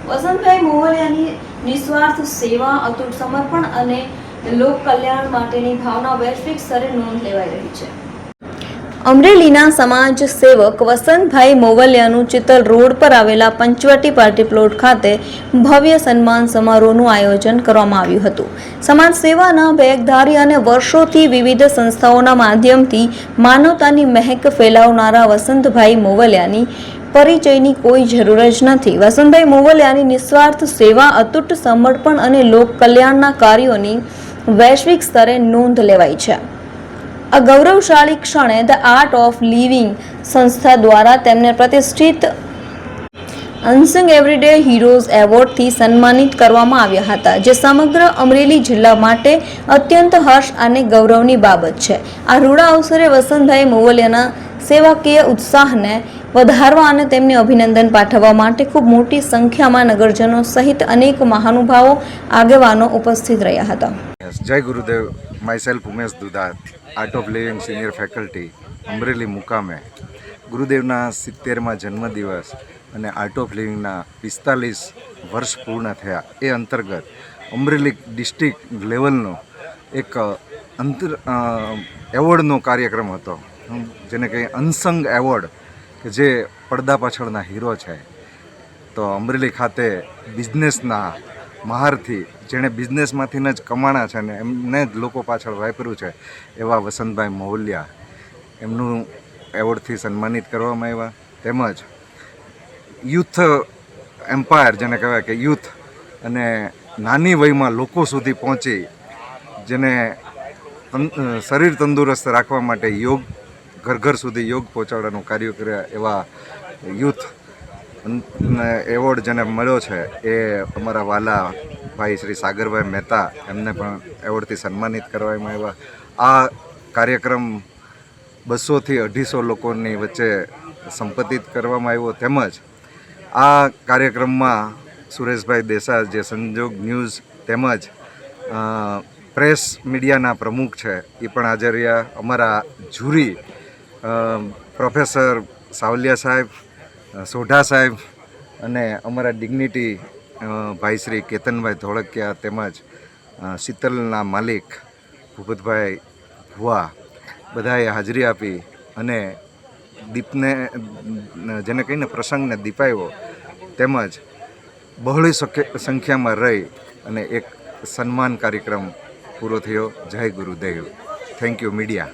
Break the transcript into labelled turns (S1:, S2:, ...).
S1: વસંતભાઈ મોવલિયાની નિસ્વાર્થ સેવા, અતૂટ સમર્પણ અને લોક કલ્યાણ માટેની ભાવના વૈશ્વિક સ્તરે નોંધ લેવાઈ રહી છે. અમરેલીના સમાજ સેવક વસંતભાઈ મોવલિયાનું ચિત્તલ રોડ પર આવેલા પંચવટી પાર્ટી પ્લોટ ખાતે ભવ્ય સન્માન સમારોહનું આયોજન કરવામાં આવ્યું હતું. સમાજ સેવાના વેગધારી અને વર્ષોથી વિવિધ સંસ્થાઓના માધ્યમથી માનવતાની મહેક ફેલાવનારા વસંતભાઈ મોવલિયાની પરિચયની કોઈ જરૂર જ નથી. વસંતભાઈ મોવલિયાની નિસ્વાર્થ સેવા, અતૂટ સમર્પણ અને લોક કલ્યાણના કાર્યોની વૈશ્વિક સ્તરે નોંધ લેવાઈ છે. આ ગૌરવશાળી ક્ષણે ધ આર્ટ ઓફ લિવિંગ સંસ્થા દ્વારા તેમને પ્રતિષ્ઠિત અનસંગ એવરીડે હીરોઝ એવોર્ડથી સન્માનિત કરવામાં આવ્યા હતા, જે સમગ્ર અમરેલી જિલ્લા માટે અત્યંત હર્ષ અને ગૌરવની બાબત છે. આ રૂડા અવસરે વસંતભાઈ મોવલિયાના સેવાકીય ઉત્સાહને વધારવા અને તેમને અભિનંદન પાઠવવા માટે ખૂબ મોટી સંખ્યામાં નગરજનો સહિત અનેક મહાનુભાવો, આગેવાનો ઉપસ્થિત રહ્યા હતા.
S2: જય Gurudev. Myself Umesh Dudhat, Art of Living senior faculty, Amreli મુકામે. ગુરુદેવના 70મા જન્મદિવસ અને આર્ટ ઓફ લિવિંગના 45 વર્ષ પૂર્ણ થયા એ અંતર્ગત અમરેલી ડિસ્ટ્રિક્ટ લેવલનો એક એવોર્ડનો કાર્યક્રમ હતો, જેને કહીએ અનસંગ એવોર્ડ, કે જે પડદા પાછળના હીરો છે. તો અમરેલી ખાતે બિઝનેસના મહારથી, જેણે બિઝનેસમાંથી જ કમાણા છે ને એમને જ લોકો પાછળ વાપર્યું છે, એવા વસંતભાઈ મોવલિયા, એમનું એવોર્ડથી સન્માનિત કરવામાં આવ્યા. તેમજ યુથ એમ્પાયર, જેને કહેવાય કે યુથ અને નાની વયમાં લોકો સુધી પહોંચી, જેને શરીર તંદુરસ્ત રાખવા માટે યોગ, ઘર ઘર સુધી યોગ પહોંચાડવાનું કાર્ય કર્યા એવા યુથ એવોર્ડ જેને મળ્યો છે એ અમારા વાલા ભાઈ શ્રી સાગરભાઈ મહેતા, એમને પણ એવોર્ડથી સન્માનિત કરવામાં આવ્યા. આ કાર્યક્રમ 200થી 250 લોકોની વચ્ચે સંપત્તિત કરવામાં આવ્યો. તેમજ આ કાર્યક્રમમાં સુરેશભાઈ દેસાઈ, જે સંજોગ ન્યૂઝ તેમજ પ્રેસ મીડિયાના પ્રમુખ છે, એ પણ હાજર રહ્યા. અમારા જુરી પ્રોફેસર સાવલિયા સાહેબ, સોઢા સાહેબ અને અમારા ડિગ્નિટી ભાઈ શ્રી કેતનભાઈ ધોળકિયા, તેમજ શીતલના માલિક ભૂપતભાઈ ભુવા, બધાએ હાજરી આપી અને દીપને, જેને કહીને પ્રસંગને દીપાવ્યો. તેમજ બહોળી સંખ્યામાં રહી અને એક સન્માન કાર્યક્રમ પૂરો થયો. જય ગુરુદેવ. Thank you media.